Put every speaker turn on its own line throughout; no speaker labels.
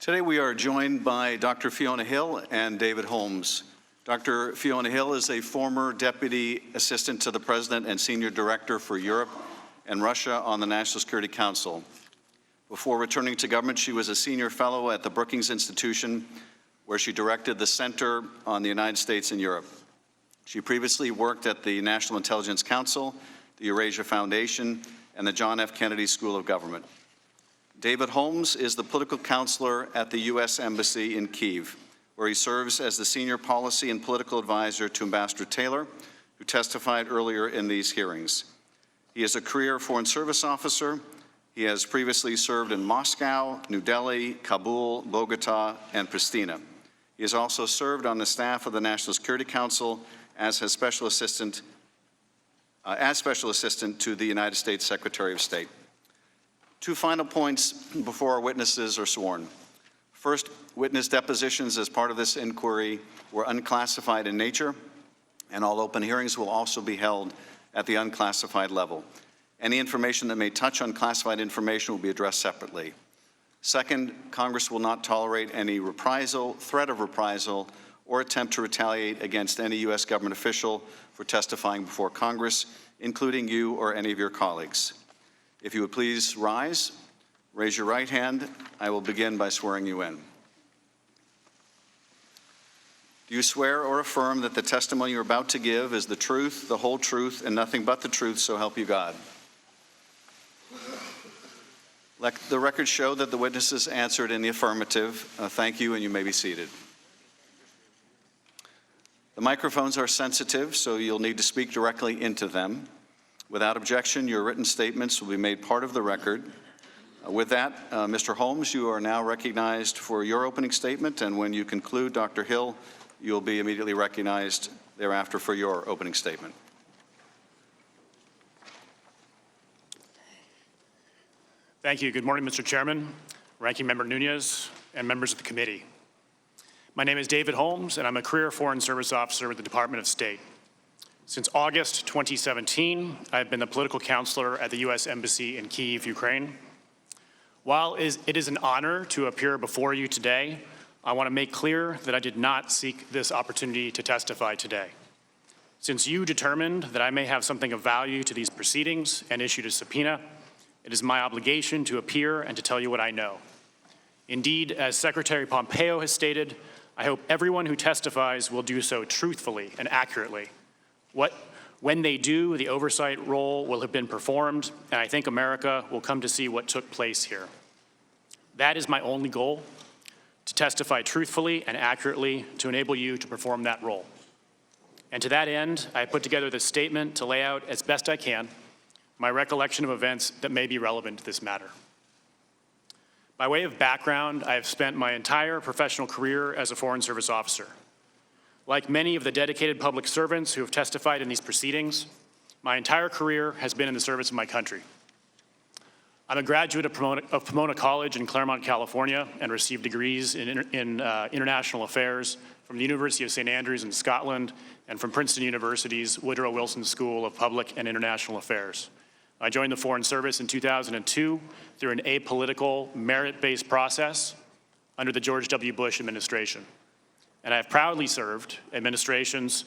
Today we are joined by Dr. Fiona Hill and David Holmes. Dr. Fiona Hill is a former Deputy Assistant to the President and Senior Director for Europe and Russia on the National Security Council. Before returning to government, she was a Senior Fellow at the Brookings Institution, where she directed the Center on the United States and Europe. She previously worked at the National Intelligence Council, the Eurasia Foundation, and the John F. Kennedy School of Government. David Holmes is the political counselor at the U.S. Embassy in Kiev, where he serves as the senior policy and political advisor to Ambassador Taylor, who testified earlier in these hearings. He is a career Foreign Service officer. He has previously served in Moscow, New Delhi, Kabul, Bogota, and Pristina. He has also served on the staff of the National Security Council as special assistant to the United States Secretary of State. Two final points before our witnesses are sworn. First, witness depositions as part of this inquiry were unclassified in nature, and all open hearings will also be held at the unclassified level. Any information that may touch on classified information will be addressed separately. Second, Congress will not tolerate any reprisal, threat of reprisal, or attempt to retaliate against any U.S. government official for testifying before Congress, including you or any of your colleagues. If you would please rise, raise your right hand. I will begin by swearing you in. Do you swear or affirm that the testimony you're about to give is the truth, the whole truth, and nothing but the truth, so help you God? Let the record show that the witnesses answered in the affirmative. Thank you, and you may be seated. The microphones are sensitive, so you'll need to speak directly into them. Without objection, your written statements will be made part of the record. With that, Mr. Holmes, you are now recognized for your opening statement, and when you conclude, Dr. Hill, you'll be immediately recognized thereafter for your opening statement.
Thank you. Good morning, Mr. Chairman, Ranking Member Nunez, and members of the committee. My name is David Holmes, and I'm a career Foreign Service officer with the Department of State. Since August 2017, I've been the political counselor at the U.S. Embassy in Kiev, Ukraine. While it is an honor to appear before you today, I want to make clear that I did not seek this opportunity to testify today. Since you determined that I may have something of value to these proceedings and issued a subpoena, it is my obligation to appear and to tell you what I know. Indeed, as Secretary Pompeo has stated, I hope everyone who testifies will do so truthfully and accurately. When they do, the oversight role will have been performed, and I think America will come to see what took place here. That is my only goal, to testify truthfully and accurately to enable you to perform that role. And to that end, I put together this statement to lay out as best I can my recollection of events that may be relevant to this matter. By way of background, I have spent my entire professional career as a Foreign Service officer. Like many of the dedicated public servants who have testified in these proceedings, my entire career has been in the service of my country. I'm a graduate of Pomona College in Claremont, California, and received degrees in international affairs from the University of St. Andrews in Scotland and from Princeton University's Woodrow Wilson School of Public and International Affairs. I joined the Foreign Service in 2002 through an apolitical, merit-based process under the George W. Bush administration. And I have proudly served administrations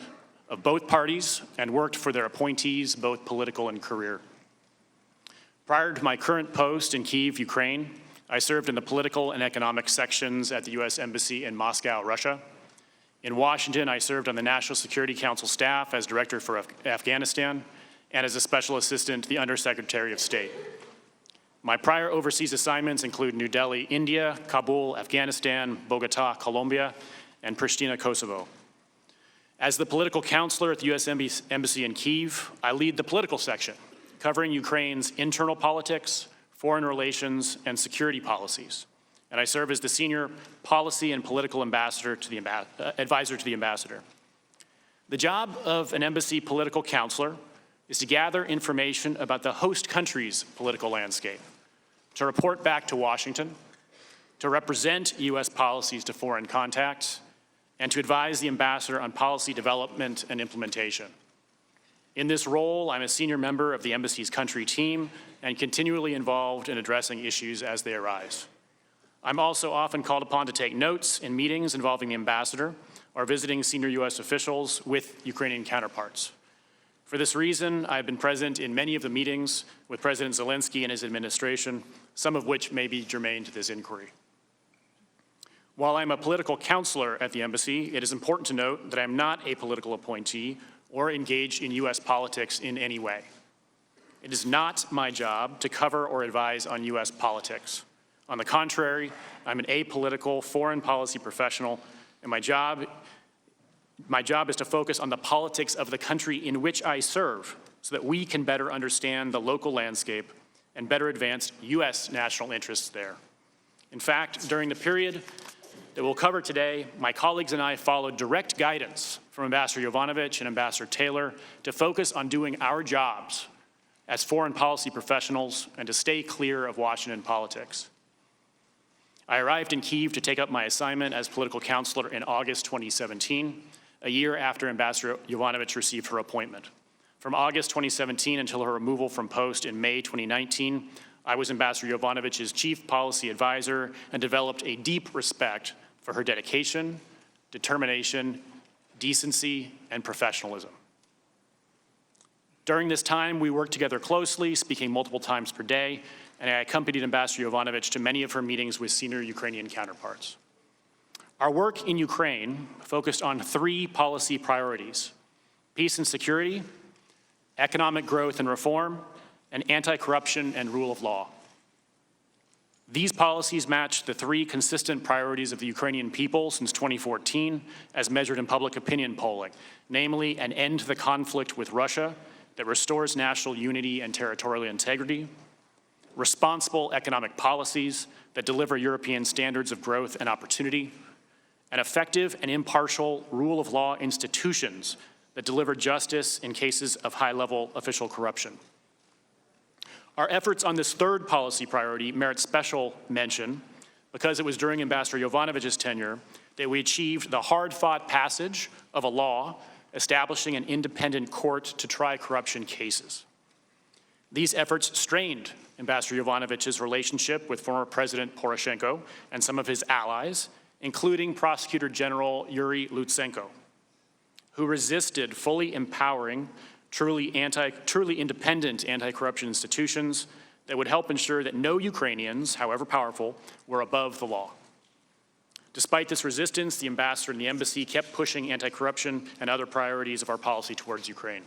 of both parties and worked for their appointees, both political and career. Prior to my current post in Kiev, Ukraine, I served in the political and economic sections at the U.S. Embassy in Moscow, Russia. In Washington, I served on the National Security Council staff as Director for Afghanistan and as a Special Assistant to the Undersecretary of State. My prior overseas assignments include New Delhi, India, Kabul, Afghanistan, Bogota, Colombia, and Pristina, Kosovo. As the political counselor at the U.S. Embassy in Kiev, I lead the political section, covering Ukraine's internal politics, foreign relations, and security policies. And I serve as the senior policy and political advisor to the ambassador. The job of an embassy political counselor is to gather information about the host country's political landscape, to report back to Washington, to represent U.S. policies to foreign contacts, and to advise the ambassador on policy development and implementation. In this role, I'm a senior member of the embassy's country team and continually involved in addressing issues as they arise. I'm also often called upon to take notes in meetings involving the ambassador or visiting senior U.S. officials with Ukrainian counterparts. For this reason, I've been present in many of the meetings with President Zelensky and his administration, some of which may be germane to this inquiry. While I'm a political counselor at the embassy, it is important to note that I'm not a political appointee or engaged in U.S. politics in any way. It is not my job to cover or advise on U.S. politics. On the contrary, I'm an apolitical foreign policy professional, and my job is to focus on the politics of the country in which I serve so that we can better understand the local landscape and better advance U.S. national interests there. In fact, during the period that we'll cover today, my colleagues and I followed direct guidance from Ambassador Yovanovitch and Ambassador Taylor to focus on doing our jobs as foreign policy professionals and to stay clear of Washington politics. I arrived in Kiev to take up my assignment as political counselor in August 2017, a year after Ambassador Yovanovitch received her appointment. From August 2017 until her removal from post in May 2019, I was Ambassador Yovanovitch's chief policy advisor and developed a deep respect for her dedication, determination, decency, and professionalism. During this time, we worked together closely, speaking multiple times per day, and I accompanied Ambassador Yovanovitch to many of her meetings with senior Ukrainian counterparts. Our work in Ukraine focused on three policy priorities: peace and security, economic growth and reform, and anti-corruption and rule of law. These policies match the three consistent priorities of the Ukrainian people since 2014, as measured in public opinion polling, namely an end to the conflict with Russia that restores national unity and territorial integrity, responsible economic policies that deliver European standards of growth and opportunity, and effective and impartial rule of law institutions that deliver justice in cases of high-level official corruption. Our efforts on this third policy priority merit special mention because it was during Ambassador Yovanovitch's tenure that we achieved the hard-fought passage of a law establishing an independent court to try corruption cases. These efforts strained Ambassador Yovanovitch's relationship with former President Poroshenko and some of his allies, including Prosecutor General Yuri Lutsenko, who resisted fully empowering truly independent anti-corruption institutions that would help ensure that no Ukrainians, however powerful, were above the law. Despite this resistance, the ambassador and the embassy kept pushing anti-corruption and other priorities of our policy towards Ukraine.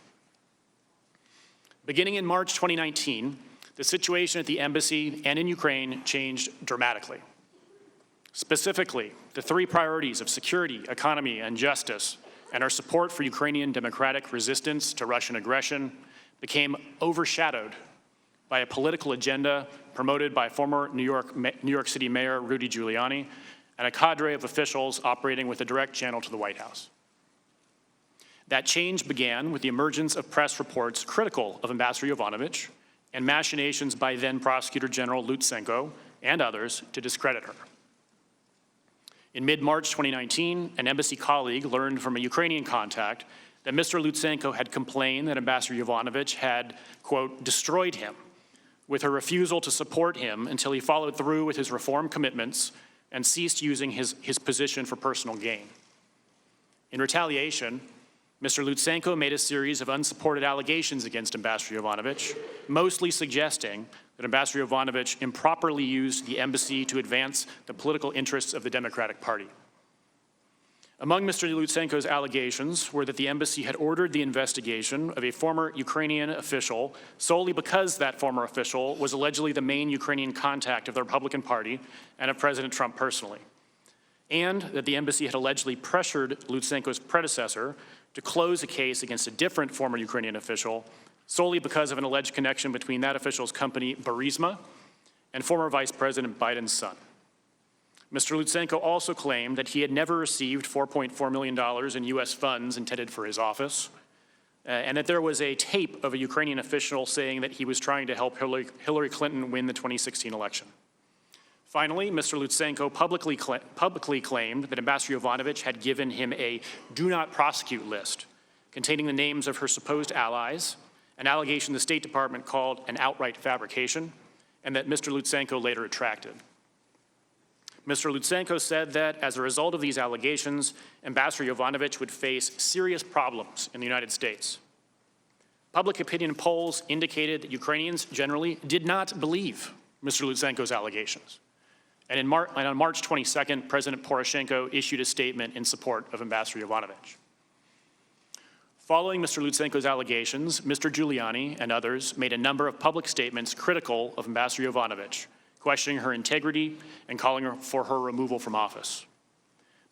Beginning in March 2019, the situation at the embassy and in Ukraine changed dramatically. Specifically, the three priorities of security, economy, and justice, and our support for Ukrainian democratic resistance to Russian aggression became overshadowed by a political agenda promoted by former New York City Mayor Rudy Giuliani and a cadre of officials operating with a direct channel to the White House. That change began with the emergence of press reports critical of Ambassador Yovanovitch and machinations by then Prosecutor General Lutsenko and others to discredit her. In mid-March 2019, an embassy colleague learned from a Ukrainian contact that Mr. Lutsenko had complained that Ambassador Yovanovitch had, quote, destroyed him with her refusal to support him until he followed through with his reform commitments and ceased using his position for personal gain. In retaliation, Mr. Lutsenko made a series of unsupported allegations against Ambassador Yovanovitch, mostly suggesting that Ambassador Yovanovitch improperly used the embassy to advance the political interests of the Democratic Party. Among Mr. Lutsenko's allegations were that the embassy had ordered the investigation of a former Ukrainian official solely because that former official was allegedly the main Ukrainian contact of the Republican Party and of President Trump personally, and that the embassy had allegedly pressured Lutsenko's predecessor to close a case against a different former Ukrainian official solely because of an alleged connection between that official's company, Burisma, and former Vice President Biden's son. Mr. Lutsenko also claimed that he had never received $4.4 million in U.S. funds intended for his office, and that there was a tape of a Ukrainian official saying that he was trying to help Hillary Clinton win the 2016 election. Finally, Mr. Lutsenko publicly claimed that Ambassador Yovanovitch had given him a do not prosecute list containing the names of her supposed allies, an allegation the State Department called an outright fabrication, and that Mr. Lutsenko later retracted. Mr. Lutsenko said that as a result of these allegations, Ambassador Yovanovitch would face serious problems in the United States. Public opinion polls indicated that Ukrainians generally did not believe Mr. Lutsenko's allegations. And on March 22nd, President Poroshenko issued a statement in support of Ambassador Yovanovitch. Following Mr. Lutsenko's allegations, Mr. Giuliani and others made a number of public statements critical of Ambassador Yovanovitch, questioning her integrity and calling for her removal from office.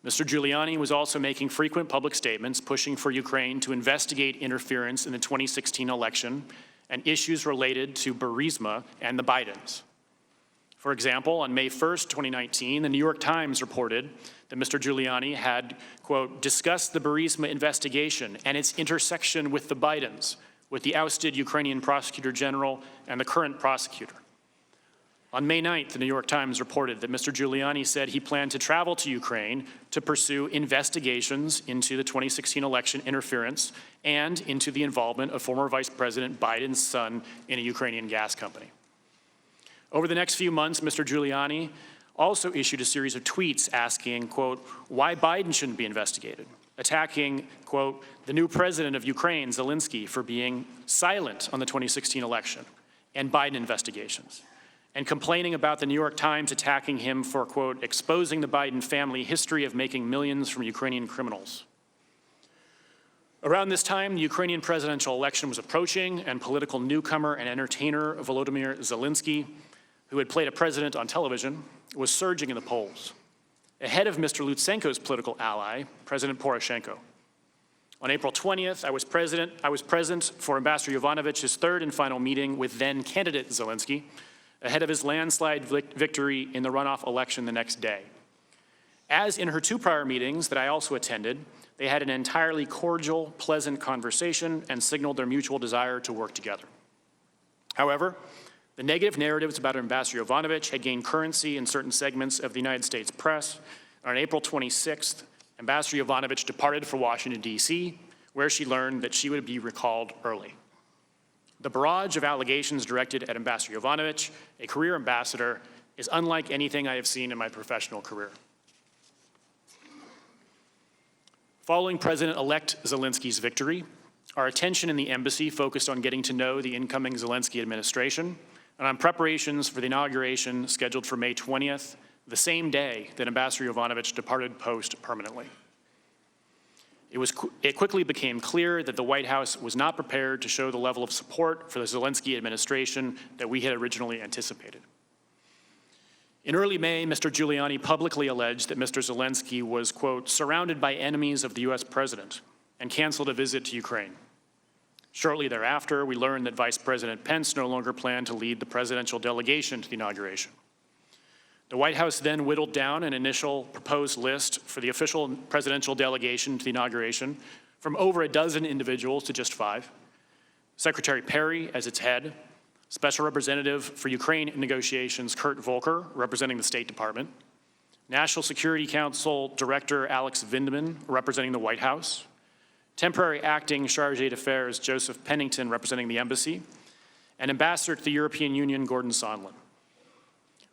Mr. Giuliani was also making frequent public statements pushing for Ukraine to investigate interference in the 2016 election and issues related to Burisma and the Bidens. For example, on May 1st, 2019, the New York Times reported that Mr. Giuliani had, quote, discussed the Burisma investigation and its intersection with the Bidens, with the ousted Ukrainian prosecutor general and the current prosecutor. On May 9th, the New York Times reported that Mr. Giuliani said he planned to travel to Ukraine to pursue investigations into the 2016 election interference and into the involvement of former Vice President Biden's son in a Ukrainian gas company. Over the next few months, Mr. Giuliani also issued a series of tweets asking, quote, why Biden shouldn't be investigated, attacking, quote, the new president of Ukraine, Zelensky, for being silent on the 2016 election and Biden investigations, and complaining about the New York Times attacking him for, quote, exposing the Biden family history of making millions from Ukrainian criminals. Around this time, the Ukrainian presidential election was approaching, and political newcomer and entertainer Volodymyr Zelensky, who had played a president on television, was surging in the polls, ahead of Mr. Lutsenko's political ally, President Poroshenko. On April 20th, I was present for Ambassador Yovanovitch's third and final meeting with then-candidate Zelensky, ahead of his landslide victory in the runoff election the next day. As in her two prior meetings that I also attended, they had an entirely cordial, pleasant conversation and signaled their mutual desire to work together. However, the negative narratives about Ambassador Yovanovitch had gained currency in certain segments of the United States press. On April 26th, Ambassador Yovanovitch departed for Washington, D.C., where she learned that she would be recalled early. The barrage of allegations directed at Ambassador Yovanovitch, a career ambassador, is unlike anything I have seen in my professional career. Following President-elect Zelensky's victory, our attention in the embassy focused on getting to know the incoming Zelensky administration and on preparations for the inauguration scheduled for May 20th, the same day that Ambassador Yovanovitch departed post permanently. It quickly became clear that the White House was not prepared to show the level of support for the Zelensky administration that we had originally anticipated. In early May, Mr. Giuliani publicly alleged that Mr. Zelensky was, quote, surrounded by enemies of the US president and canceled a visit to Ukraine. Shortly thereafter, we learned that Vice President Pence no longer planned to lead the presidential delegation to the inauguration. The White House then whittled down an initial proposed list for the official presidential delegation to the inauguration from over a dozen individuals to just 5. Secretary Perry as its head, Special Representative for Ukraine negotiations Kurt Volker, representing the State Department, National Security Council Director Alex Vindman, representing the White House, Temporary Acting Chargé d'Affaires Joseph Pennington, representing the embassy, and Ambassador to the European Union Gordon Sondland.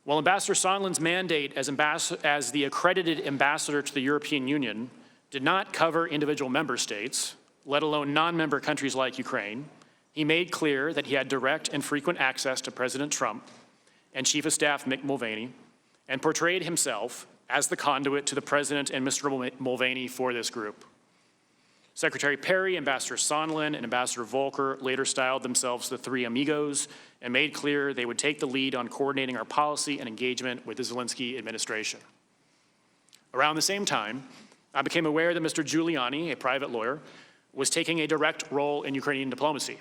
While Ambassador Sondland's mandate as the accredited ambassador to the European Union did not cover individual member states, let alone non-member countries like Ukraine, he made clear that he had direct and frequent access to President Trump and Chief of Staff Mick Mulvaney, and portrayed himself as the conduit to the President and Mr. Mulvaney for this group. Secretary Perry, Ambassador Sondland, and Ambassador Volker later styled themselves the Three Amigos and made clear they would take the lead on coordinating our policy and engagement with the Zelensky administration. Around the same time, I became aware that Mr. Giuliani, a private lawyer, was taking a direct role in Ukrainian diplomacy.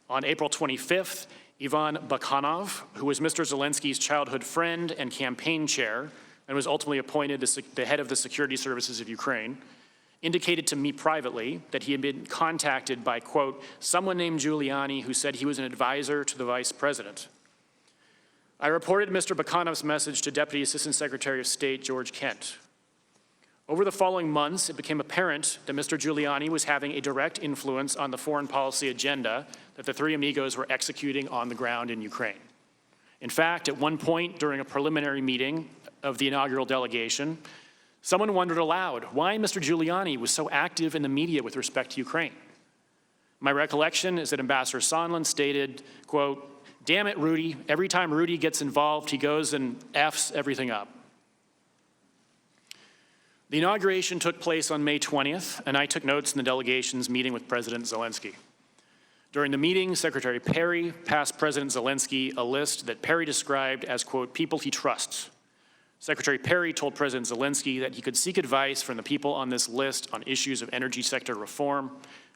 On April 25th, Ivan Bakhanov, who was Mr. Zelensky's childhood friend and campaign chair and was ultimately appointed the head of the security services of Ukraine, indicated to me privately that he had been contacted by, quote, someone named Giuliani who said he was an advisor to the vice president. I reported Mr. Bakhanov's message to Deputy Assistant Secretary of State George Kent. Over the following months, it became apparent that Mr. Giuliani was having a direct influence on the foreign policy agenda that the Three Amigos were executing on the ground in Ukraine. In fact, at one point during a preliminary meeting of the inaugural delegation, someone wondered aloud why Mr. Giuliani was so active in the media with respect to Ukraine. My recollection is that Ambassador Sondland stated, quote, "Damn it, Rudy, every time Rudy gets involved, he goes and F's everything up." The inauguration took place on May 20th, and I took notes in the delegation's meeting with President Zelensky. During the meeting, Secretary Perry passed President Zelensky a list that Perry described as, quote, "people he trusts." Secretary Perry told President Zelensky that he could seek advice from the people on this list on issues of energy sector reform,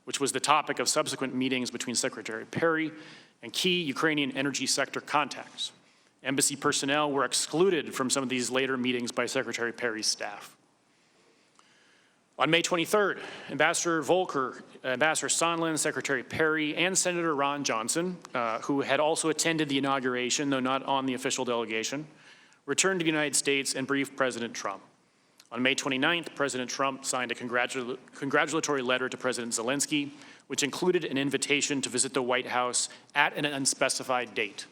which was the topic of subsequent meetings between Secretary Perry and key Ukrainian energy sector contacts. Embassy personnel were excluded from some of these later meetings by Secretary Perry's staff. On May 23rd, Ambassador Volker, Ambassador Sondland, Secretary Perry, and Senator Ron Johnson, who had also attended the inauguration, though not on the official delegation, returned to the United States and briefed President Trump. On May 29th, President Trump signed a congratulatory letter to President Zelensky, which included an invitation to visit the White House at an unspecified date.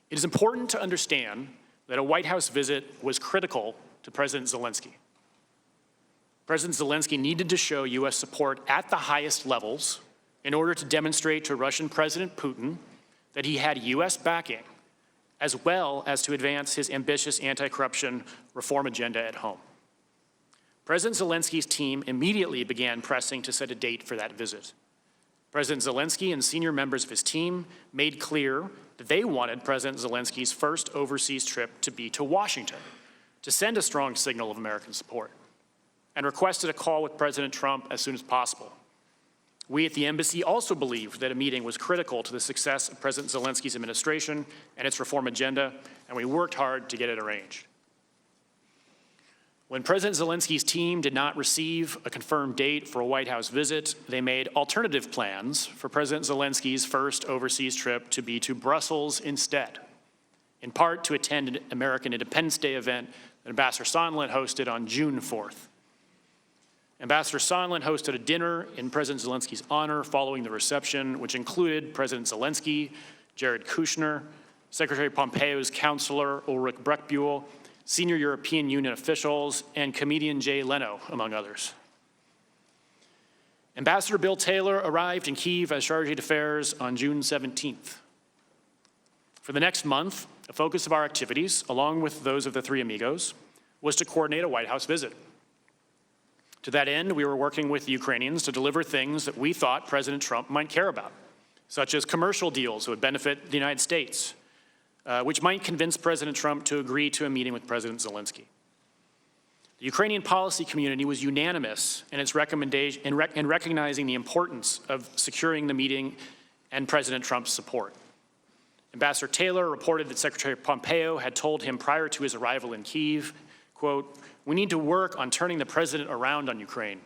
It is important to understand that a White House visit was critical to President Zelensky. President Zelensky needed to show U.S. support at the highest levels in order to demonstrate to Russian President Putin that he had U.S. backing, as well as to advance his ambitious anti-corruption reform agenda at home. President Zelensky's team immediately began pressing to set a date for that visit. President Zelensky and senior members of his team made clear that they wanted President Zelensky's first overseas trip to be to Washington, to send a strong signal of American support, and requested a call with President Trump as soon as possible. We at the embassy also believed that a meeting was critical to the success of President Zelensky's administration and its reform agenda, and we worked hard to get it arranged. When President Zelensky's team did not receive a confirmed date for a White House visit, they made alternative plans for President Zelensky's first overseas trip to be to Brussels instead, in part to attend an American Independence Day event that Ambassador Sondland hosted on June 4th. Ambassador Sondland hosted a dinner in President Zelensky's honor following the reception, which included President Zelensky, Jared Kushner, Secretary Pompeo's counselor Ulrich Breckbuhl, senior European Union officials, and comedian Jay Leno, among others. Ambassador Bill Taylor arrived in Kiev as Chargé d'Affaires on June 17th. For the next month, the focus of our activities, along with those of the three amigos, was to coordinate a White House visit. To that end, we were working with the Ukrainians to deliver things that we thought President Trump might care about, such as commercial deals that would benefit the United States, which might convince President Trump to agree to a meeting with President Zelensky. The Ukrainian policy community was unanimous in its recommendation in recognizing the importance of securing the meeting and President Trump's support. Ambassador Taylor reported that Secretary Pompeo had told him prior to his arrival in Kyiv, quote, "We need to work on turning the president around on Ukraine."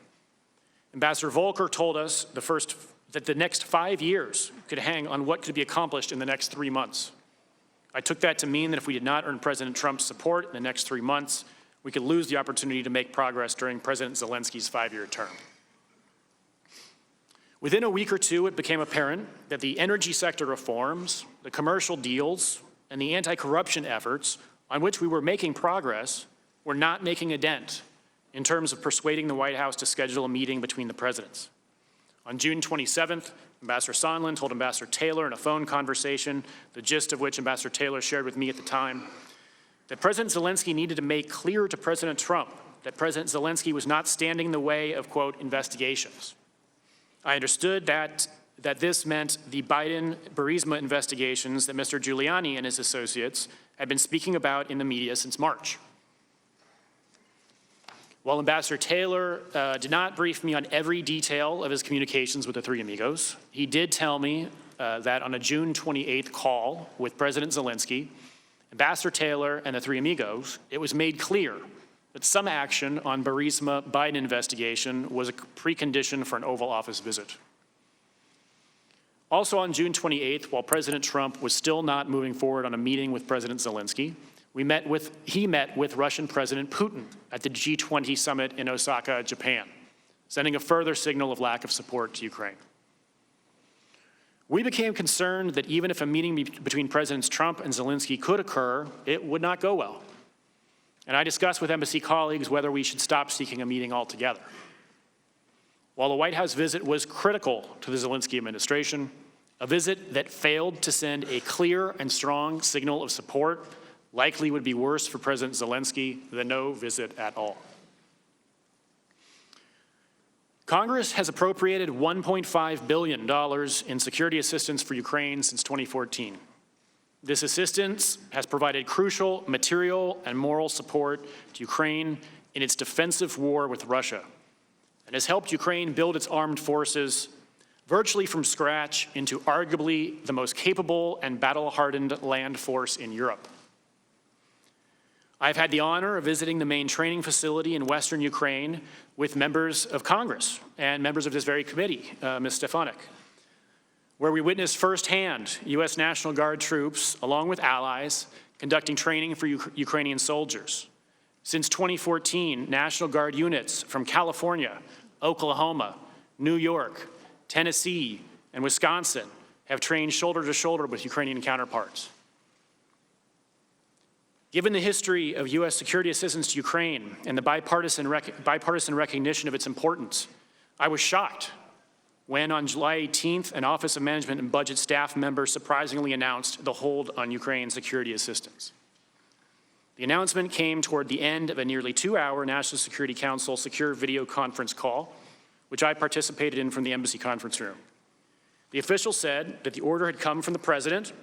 Ambassador Volker told us that the next 5 years could hang on what could be accomplished in the next 3 months. I took that to mean that if we did not earn President Trump's support in the next 3 months, we could lose the opportunity to make progress during President Zelensky's 5-year term. Within a week or two, it became apparent that the energy sector reforms, the commercial deals, and the anti-corruption efforts on which we were making progress were not making a dent in terms of persuading the White House to schedule a meeting between the presidents. On June 27th, Ambassador Sondland told Ambassador Taylor in a phone conversation, the gist of which Ambassador Taylor shared with me at the time, that President Zelensky needed to make clear to President Trump that President Zelensky was not standing in the way of, quote, investigations. I understood that this meant the Biden-Burisma investigations that Mr. Giuliani and his associates had been speaking about in the media since March. While Ambassador Taylor did not brief me on every detail of his communications with the three amigos, he did tell me that on a June 28th call with President Zelensky, Ambassador Taylor and the three amigos, it was made clear that some action on Burisma Biden investigation was a precondition for an Oval Office visit. Also on June 28th, while President Trump was still not moving forward on a meeting with President Zelensky, he met with Russian President Putin at the G20 summit in Osaka, Japan, sending a further signal of lack of support to Ukraine. We became concerned that even if a meeting between Presidents Trump and Zelensky could occur, it would not go well. And I discussed with embassy colleagues whether we should stop seeking a meeting altogether. While the White House visit was critical to the Zelensky administration, a visit that failed to send a clear and strong signal of support likely would be worse for President Zelensky than no visit at all. Congress has appropriated $1.5 billion in security assistance for Ukraine since 2014. This assistance has provided crucial material and moral support to Ukraine in its defensive war with Russia, and has helped Ukraine build its armed forces virtually from scratch into arguably the most capable and battle-hardened land force in Europe. I've had the honor of visiting the main training facility in Western Ukraine with members of Congress and members of this very committee, Ms. Stefanik, where we witnessed firsthand U.S. National Guard troops, along with allies, conducting training for Ukrainian soldiers. Since 2014, National Guard units from California, Oklahoma, New York, Tennessee, and Wisconsin have trained shoulder to shoulder with Ukrainian counterparts. Given the history of U.S. security assistance to Ukraine and the bipartisan recognition of its importance, I was shocked when on July 18th, an Office of Management and Budget staff member surprisingly announced the hold on Ukraine security assistance. The announcement came toward the end of a nearly 2-hour National Security Council secure video conference call, which I participated in from the embassy conference room. The official said that the order had come from the president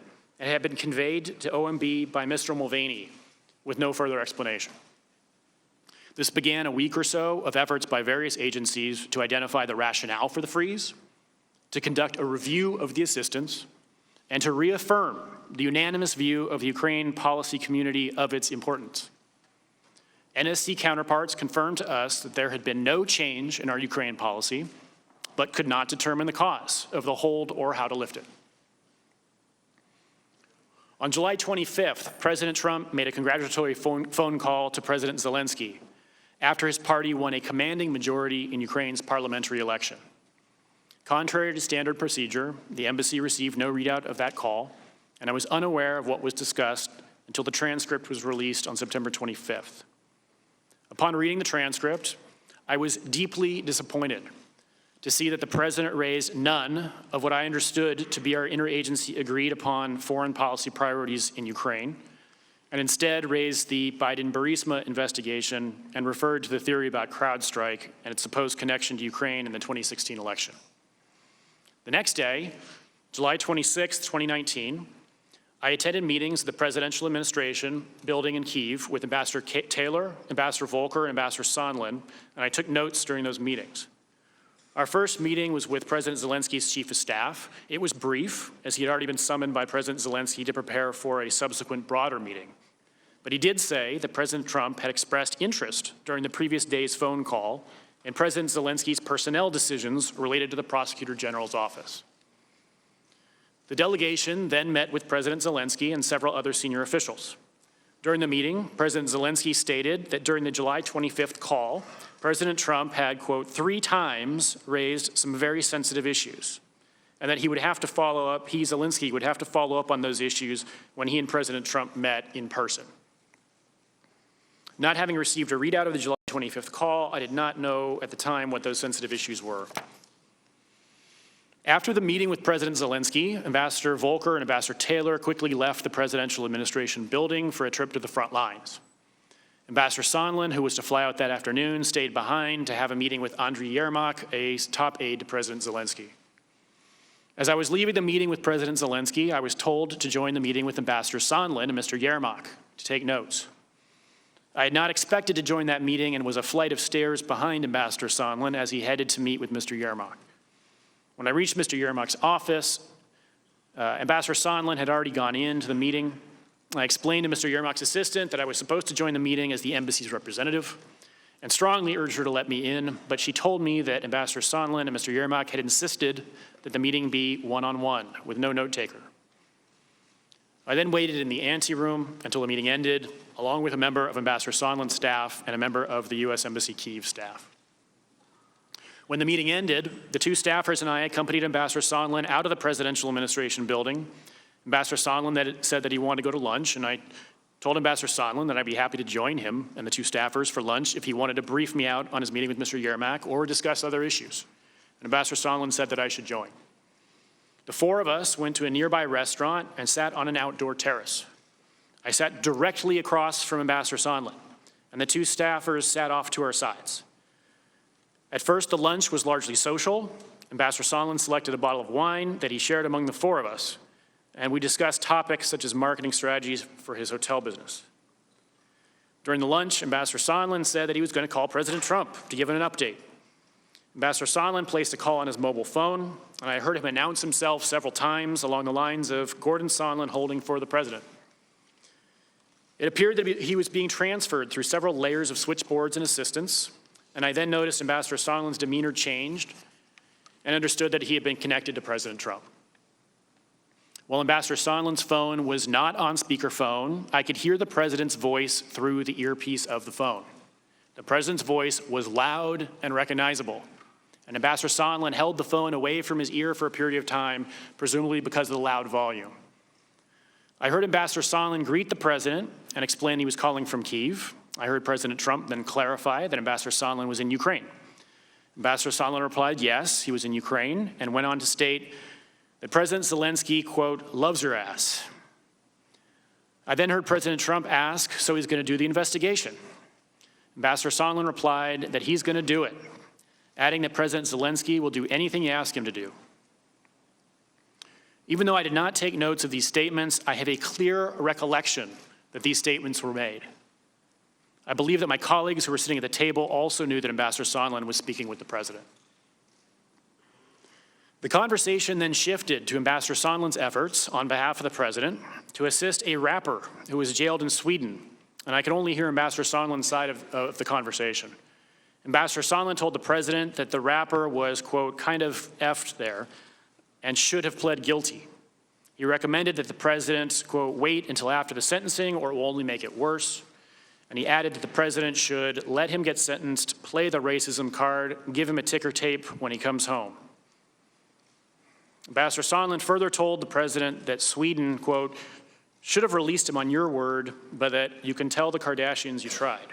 and had been conveyed to OMB by Mr. Mulvaney with no further explanation. This began a week or so of efforts by various agencies to identify the rationale for the freeze, to conduct a review of the assistance, and to reaffirm the unanimous view of the Ukraine policy community of its importance. NSC counterparts confirmed to us that there had been no change in our Ukraine policy, but could not determine the cause of the hold or how to lift it. On July 25th, President Trump made a congratulatory phone call to President Zelensky after his party won a commanding majority in Ukraine's parliamentary election. Contrary to standard procedure, the embassy received no readout of that call, and I was unaware of what was discussed until the transcript was released on September 25th. Upon reading the transcript, I was deeply disappointed to see that the president raised none of what I understood to be our interagency agreed upon foreign policy priorities in Ukraine, and instead raised the Biden-Burisma investigation and referred to the theory about CrowdStrike and its supposed connection to Ukraine in the 2016 election. The next day, July 26, 2019, I attended meetings at the presidential administration building in Kiev with Ambassador Taylor, Ambassador Volker, and Ambassador Sondland, and I took notes during those meetings. Our first meeting was with President Zelensky's chief of staff. It was brief, as he had already been summoned by President Zelensky to prepare for a subsequent broader meeting. But he did say that President Trump had expressed interest during the previous day's phone call in President Zelensky's personnel decisions related to the Prosecutor General's office. The delegation then met with President Zelensky and several other senior officials. During the meeting, President Zelensky stated that during the July 25th call, President Trump had, quote, 3 times raised some very sensitive issues, and that he would have to follow up, Zelensky, would have to follow up on those issues when he and President Trump met in person. Not having received a readout of the July 25th call, I did not know at the time what those sensitive issues were. After the meeting with President Zelensky, Ambassador Volker and Ambassador Taylor quickly left the presidential administration building for a trip to the front lines. Ambassador Sondland, who was to fly out that afternoon, stayed behind to have a meeting with Andriy Yermak, a top aide to President Zelensky. As I was leaving the meeting with President Zelensky, I was told to join the meeting with Ambassador Sondland and Mr. Yermak to take notes. I had not expected to join that meeting and was a flight of stairs behind Ambassador Sondland as he headed to meet with Mr. Yermak. When I reached Mr. Yermak's office, Ambassador Sondland had already gone into the meeting. I explained to Mr. Yermak's assistant that I was supposed to join the meeting as the embassy's representative and strongly urged her to let me in, but she told me that Ambassador Sondland and Mr. Yermak had insisted that the meeting be one-on-one with no note taker. I then waited in the anteroom until the meeting ended, along with a member of Ambassador Sondland's staff and a member of the U.S. Embassy Kyiv staff. When the meeting ended, the two staffers and I accompanied Ambassador Sondland out of the presidential administration building. Ambassador Sondland said that he wanted to go to lunch, and I told Ambassador Sondland that I'd be happy to join him and the two staffers for lunch if he wanted to brief me out on his meeting with Mr. Yermak or discuss other issues. And Ambassador Sondland said that I should join. The four of us went to a nearby restaurant and sat on an outdoor terrace. I sat directly across from Ambassador Sondland, and the two staffers sat off to our sides. At first, the lunch was largely social. Ambassador Sondland selected a bottle of wine that he shared among the four of us, and we discussed topics such as marketing strategies for his hotel business. During the lunch, Ambassador Sondland said that he was going to call President Trump to give him an update. Ambassador Sondland placed a call on his mobile phone, and I heard him announce himself several times along the lines of Gordon Sondland holding for the president. It appeared that he was being transferred through several layers of switchboards and assistants, and I then noticed Ambassador Sondland's demeanor changed and understood that he had been connected to President Trump. While Ambassador Sondland's phone was not on speakerphone, I could hear the president's voice through the earpiece of the phone. The president's voice was loud and recognizable, and Ambassador Sondland held the phone away from his ear for a period of time, presumably because of the loud volume. I heard Ambassador Sondland greet the president and explain he was calling from Kiev. I heard President Trump then clarify that Ambassador Sondland was in Ukraine. Ambassador Sondland replied yes, he was in Ukraine, and went on to state that President Zelensky, quote, loves your ass. I then heard President Trump ask, so he's going to do the investigation. Ambassador Sondland replied that he's going to do it, adding that President Zelensky will do anything you ask him to do. Even though I did not take notes of these statements, I have a clear recollection that these statements were made. I believe that my colleagues who were sitting at the table also knew that Ambassador Sondland was speaking with the president. The conversation then shifted to Ambassador Sondland's efforts on behalf of the president to assist a rapper who was jailed in Sweden, and I could only hear Ambassador Sondland's side of the conversation. Ambassador Sondland told the president that the rapper was, quote, kind of effed there and should have pled guilty. He recommended that the president, quote, wait until after the sentencing or it will only make it worse. And he added that the president should let him get sentenced, play the racism card, give him a ticker tape when he comes home. Ambassador Sondland further told the president that Sweden, quote, should have released him on your word, but that you can tell the Kardashians you tried.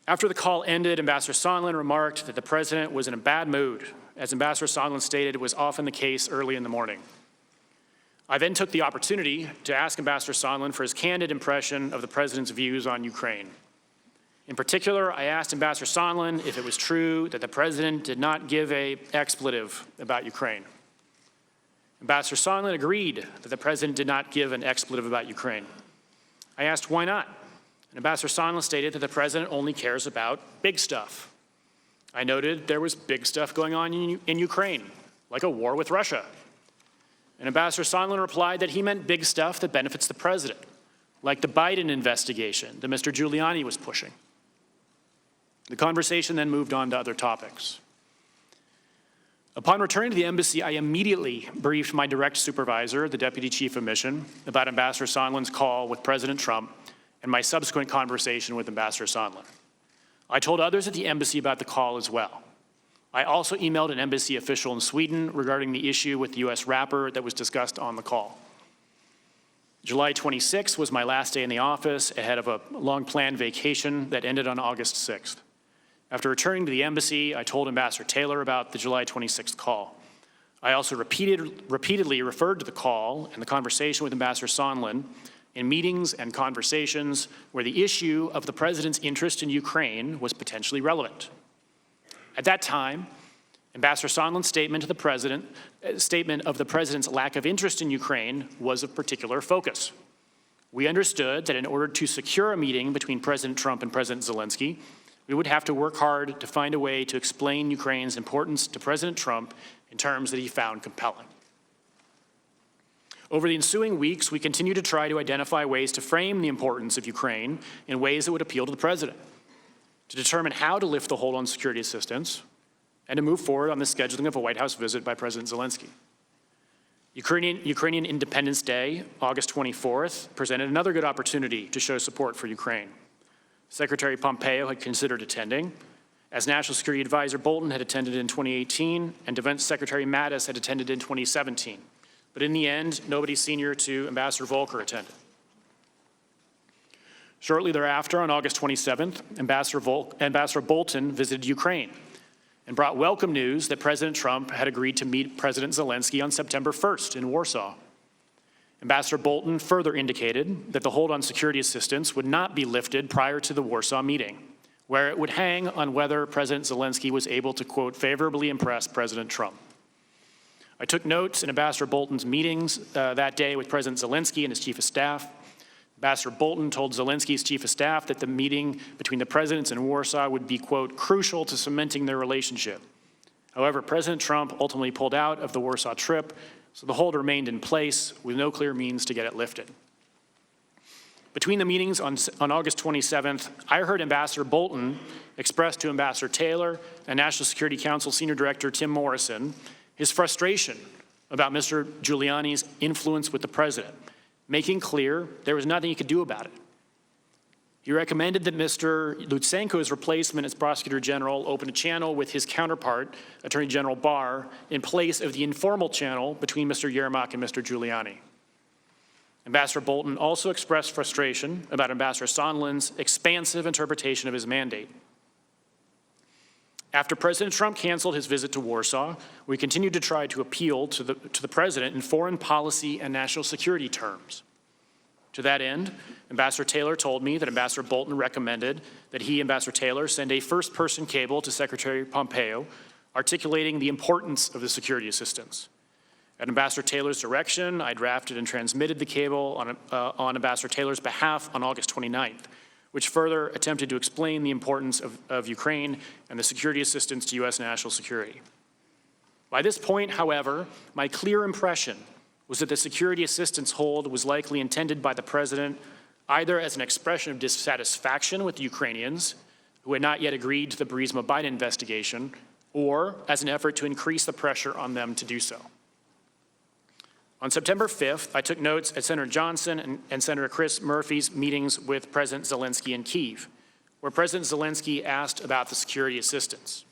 After the call ended, Ambassador Sondland remarked that the president was in a bad mood. As Ambassador Sondland stated, it was often the case early in the morning. I then took the opportunity to ask Ambassador Sondland for his candid impression of the president's views on Ukraine. In particular, I asked Ambassador Sondland if it was true that the president did not give an expletive about Ukraine. Ambassador Sondland agreed that the president did not give an expletive about Ukraine. I asked why not, and Ambassador Sondland stated that the president only cares about big stuff. I noted there was big stuff going on in Ukraine, like a war with Russia. And Ambassador Sondland replied that he meant big stuff that benefits the president, like the Biden investigation that Mr. Giuliani was pushing. The conversation then moved on to other topics. Upon returning to the embassy, I immediately briefed my direct supervisor, the Deputy Chief of Mission, about Ambassador Sondland's call with President Trump and my subsequent conversation with Ambassador Sondland. I told others at the embassy about the call as well. I also emailed an embassy official in Sweden regarding the issue with the U.S. rapper that was discussed on the call. July 26th was my last day in the office ahead of a long-planned vacation that ended on August 6th. After returning to the embassy, I told Ambassador Taylor about the July 26th call. I also repeatedly referred to the call and the conversation with Ambassador Sondland in meetings and conversations where the issue of the president's interest in Ukraine was potentially relevant. At that time, Ambassador Sondland's statement of the president's lack of interest in Ukraine was of particular focus. We understood that in order to secure a meeting between President Trump and President Zelensky, we would have to work hard to find a way to explain Ukraine's importance to President Trump in terms that he found compelling. Over the ensuing weeks, we continued to try to identify ways to frame the importance of Ukraine in ways that would appeal to the president, to determine how to lift the hold on security assistance, and to move forward on the scheduling of a White House visit by President Zelensky. Ukrainian Independence Day, August 24th, presented another good opportunity to show support for Ukraine. Secretary Pompeo had considered attending, as National Security Advisor Bolton had attended in 2018 and Defense Secretary Mattis had attended in 2017. But in the end, nobody senior to Ambassador Volker attended. Shortly thereafter, on August 27th, Ambassador Bolton visited Ukraine and brought welcome news that President Trump had agreed to meet President Zelensky on September 1st in Warsaw. Ambassador Bolton further indicated that the hold on security assistance would not be lifted prior to the Warsaw meeting, where it would hang on whether President Zelensky was able to, quote, favorably impress President Trump. I took notes in Ambassador Bolton's meetings that day with President Zelensky and his chief of staff. Ambassador Bolton told Zelensky's chief of staff that the meeting between the presidents in Warsaw would be, quote, crucial to cementing their relationship. However, President Trump ultimately pulled out of the Warsaw trip, so the hold remained in place with no clear means to get it lifted. Between the meetings on August 27th, I heard Ambassador Bolton express to Ambassador Taylor and National Security Council Senior Director Tim Morrison his frustration about Mr. Giuliani's influence with the president, making clear there was nothing he could do about it. He recommended that Mr. Lutsenko's replacement as Prosecutor General open a channel with his counterpart, Attorney General Barr, in place of the informal channel between Mr. Yermak and Mr. Giuliani. Ambassador Bolton also expressed frustration about Ambassador Sondland's expansive interpretation of his mandate. After President Trump canceled his visit to Warsaw, we continued to try to appeal to the president in foreign policy and national security terms. To that end, Ambassador Taylor told me that Ambassador Bolton recommended that he, Ambassador Taylor, send a first-person cable to Secretary Pompeo articulating the importance of the security assistance. At Ambassador Taylor's direction, I drafted and transmitted the cable on Ambassador Taylor's behalf on August 29th, which further attempted to explain the importance of Ukraine and the security assistance to U.S. national security. By this point, however, my clear impression was that the security assistance hold was likely intended by the president either as an expression of dissatisfaction with the Ukrainians, who had not yet agreed to the Burisma-Biden investigation, or as an effort to increase the pressure on them to do so. On September 5th, I took notes at Senator Johnson and Senator Chris Murphy's meetings with President Zelensky in Kiev, where President Zelensky asked about the security assistance.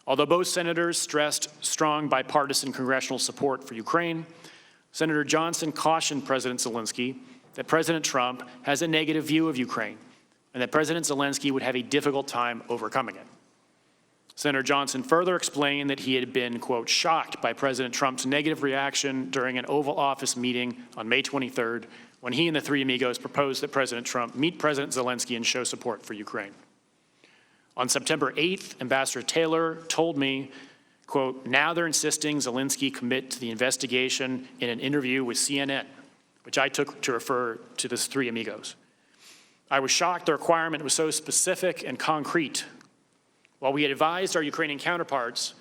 Although both senators stressed strong bipartisan congressional support for Ukraine, Senator Johnson cautioned President Zelensky that President Trump has a negative view of Ukraine and that President Zelensky would have a difficult time overcoming it. Senator Johnson further explained that he had been, quote, shocked by President Trump's negative reaction during an Oval Office meeting on May 23rd when he and the three amigos proposed that President Trump meet President Zelensky and show support for Ukraine. On September 8th, Ambassador Taylor told me, quote, now they're insisting Zelensky commit to the investigation in an interview with CNN, which I took to refer to the three amigos. I was shocked the requirement was so specific and concrete. While we had advised our Ukrainian counterparts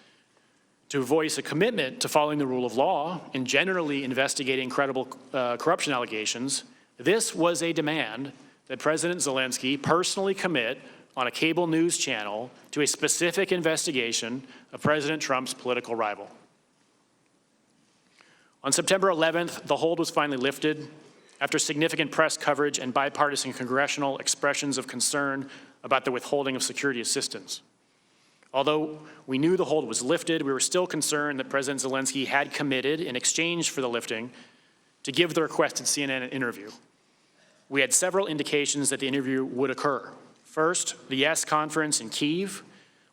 to voice a commitment to following the rule of law and generally investigating credible corruption allegations, this was a demand that President Zelensky personally commit on a cable news channel to a specific investigation of President Trump's political rival. On September 11th, the hold was finally lifted after significant press coverage and bipartisan congressional expressions of concern about the withholding of security assistance. Although we knew the hold was lifted, we were still concerned that President Zelensky had committed, in exchange for the lifting, to give the requested CNN an interview. We had several indications that the interview would occur. First, the Yes conference in Kiev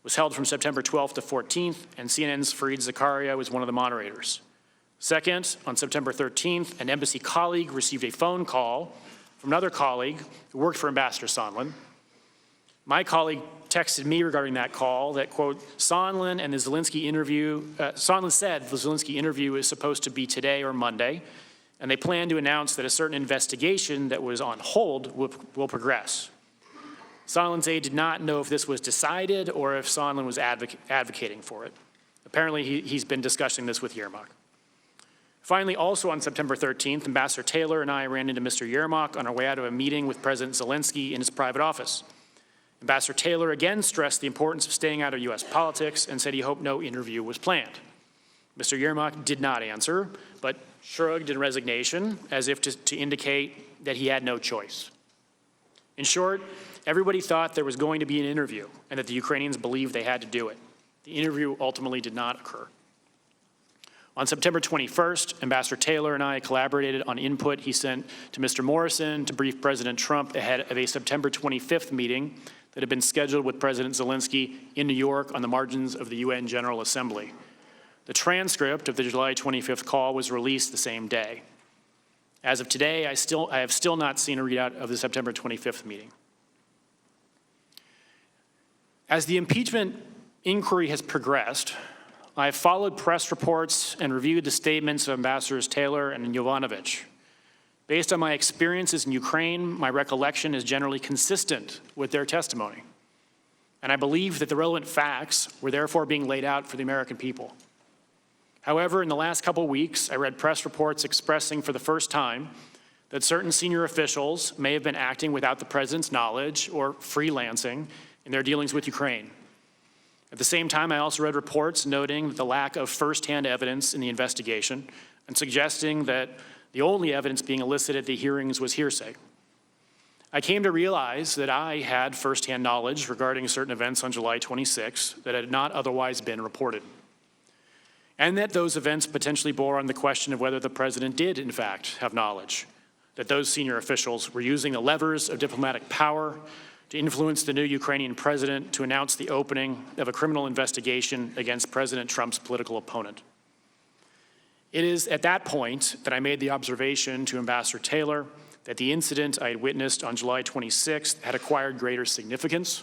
was held from September 12th to 14th, and CNN's Fareed Zakaria was one of the moderators. Second, on September 13th, an embassy colleague received a phone call from another colleague who worked for Ambassador Sondland. My colleague texted me regarding that call that, quote, Sondland and the Zelensky interview, Sondland said the Zelensky interview is supposed to be today or Monday, and they plan to announce that a certain investigation that was on hold will progress. Sondland's aide did not know if this was decided or if Sondland was advocating for it. Apparently, he's been discussing this with Yermak. Finally, also on September 13th, Ambassador Taylor and I ran into Mr. Yermak on our way out of a meeting with President Zelensky in his private office. Ambassador Taylor again stressed the importance of staying out of U.S. politics and said he hoped no interview was planned. Mr. Yermak did not answer, but shrugged in resignation as if to indicate that he had no choice. In short, everybody thought there was going to be an interview and that the Ukrainians believed they had to do it. The interview ultimately did not occur. On September 21st, Ambassador Taylor and I collaborated on input he sent to Mr. Morrison to brief President Trump ahead of a September 25th meeting that had been scheduled with President Zelensky in New York on the margins of the UN General Assembly. The transcript of the July 25th call was released the same day. As of today, I have still not seen a readout of the September 25th meeting. As the impeachment inquiry has progressed, I have followed press reports and reviewed the statements of Ambassadors Taylor and Yovanovitch. Based on my experiences in Ukraine, my recollection is generally consistent with their testimony. And I believe that the relevant facts were therefore being laid out for the American people. However, in the last couple weeks, I read press reports expressing for the first time that certain senior officials may have been acting without the president's knowledge or freelancing in their dealings with Ukraine. At the same time, I also read reports noting the lack of firsthand evidence in the investigation and suggesting that the only evidence being elicited at the hearings was hearsay. I came to realize that I had firsthand knowledge regarding certain events on July 26 that had not otherwise been reported, and that those events potentially bore on the question of whether the president did, in fact, have knowledge, that those senior officials were using the levers of diplomatic power to influence the new Ukrainian president to announce the opening of a criminal investigation against President Trump's political opponent. It is at that point that I made the observation to Ambassador Taylor that the incident I had witnessed on July 26th had acquired greater significance,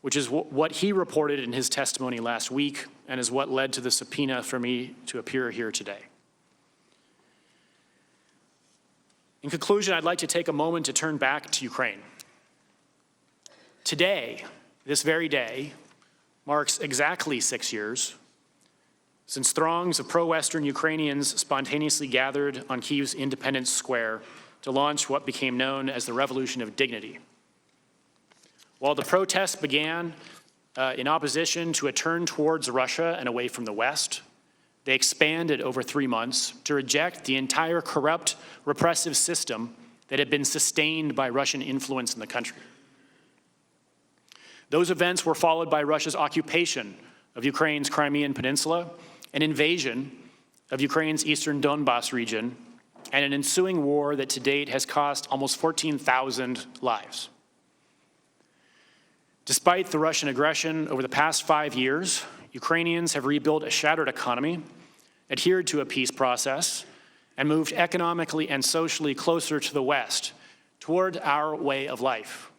which is what he reported in his testimony last week and is what led to the subpoena for me to appear here today. In conclusion, I'd like to take a moment to turn back to Ukraine. Today, this very day, marks exactly 6 years since throngs of pro-Western Ukrainians spontaneously gathered on Kiev's Independence Square to launch what became known as the Revolution of Dignity. While the protests began in opposition to a turn towards Russia and away from the West, they expanded over 3 months to reject the entire corrupt, repressive system that had been sustained by Russian influence in the country. Those events were followed by Russia's occupation of Ukraine's Crimean Peninsula, an invasion of Ukraine's eastern Donbas region, and an ensuing war that to date has cost almost 14,000 lives. Despite the Russian aggression over the past 5 years, Ukrainians have rebuilt a shattered economy, adhered to a peace process, and moved economically and socially closer to the West, toward our way of life.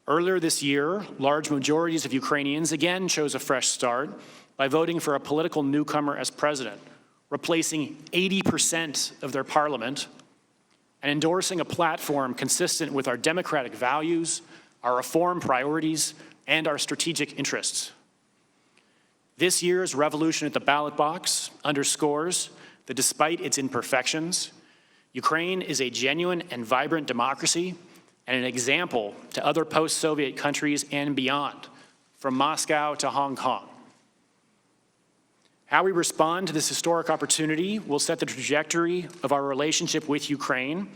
Earlier this year, large majorities of Ukrainians again chose a fresh start by voting for a political newcomer as president, replacing 80% of their parliament and endorsing a platform consistent with our democratic values, our reform priorities, and our strategic interests. This year's revolution at the ballot box underscores that despite its imperfections, Ukraine is a genuine and vibrant democracy and an example to other post-Soviet countries and beyond, from Moscow to Hong Kong. How we respond to this historic opportunity will set the trajectory of our relationship with Ukraine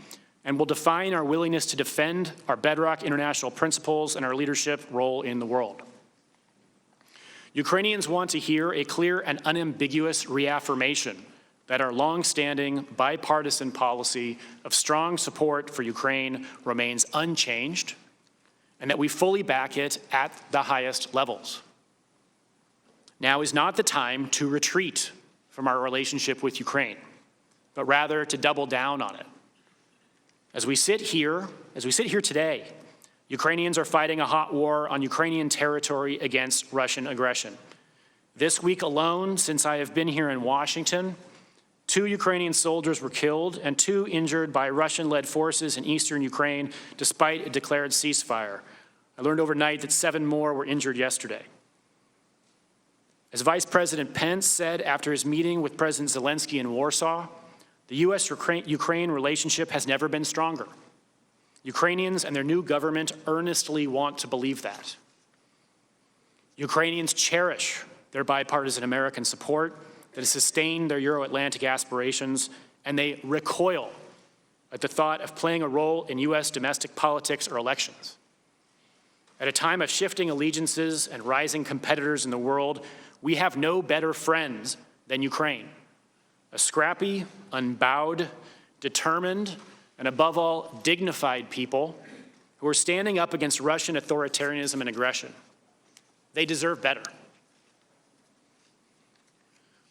and will define our willingness to defend our bedrock international principles and our leadership role in the world. Ukrainians want to hear a clear and unambiguous reaffirmation that our long-standing bipartisan policy of strong support for Ukraine remains unchanged and that we fully back it at the highest levels. Now is not the time to retreat from our relationship with Ukraine, but rather to double down on it. As we sit here today, Ukrainians are fighting a hot war on Ukrainian territory against Russian aggression. This week alone, since I have been here in Washington, 2 Ukrainian soldiers were killed and 2 injured by Russian-led forces in eastern Ukraine, despite a declared ceasefire. I learned overnight that 7 more were injured yesterday. As Vice President Pence said after his meeting with President Zelensky in Warsaw, the U.S.-Ukraine relationship has never been stronger. Ukrainians and their new government earnestly want to believe that. Ukrainians cherish their bipartisan American support that has sustained their Euro-Atlantic aspirations, and they recoil at the thought of playing a role in U.S. domestic politics or elections. At a time of shifting allegiances and rising competitors in the world, we have no better friends than Ukraine. A scrappy, unbowed, determined, and above all, dignified people who are standing up against Russian authoritarianism and aggression. They deserve better.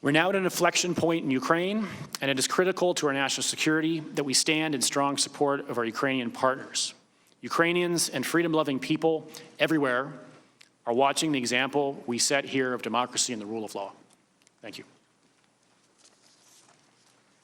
We're now at an inflection point in Ukraine, and it is critical to our national security that we stand in strong support of our Ukrainian partners. Ukrainians and freedom-loving people everywhere are watching the example we set here of democracy and the rule of law. Thank you.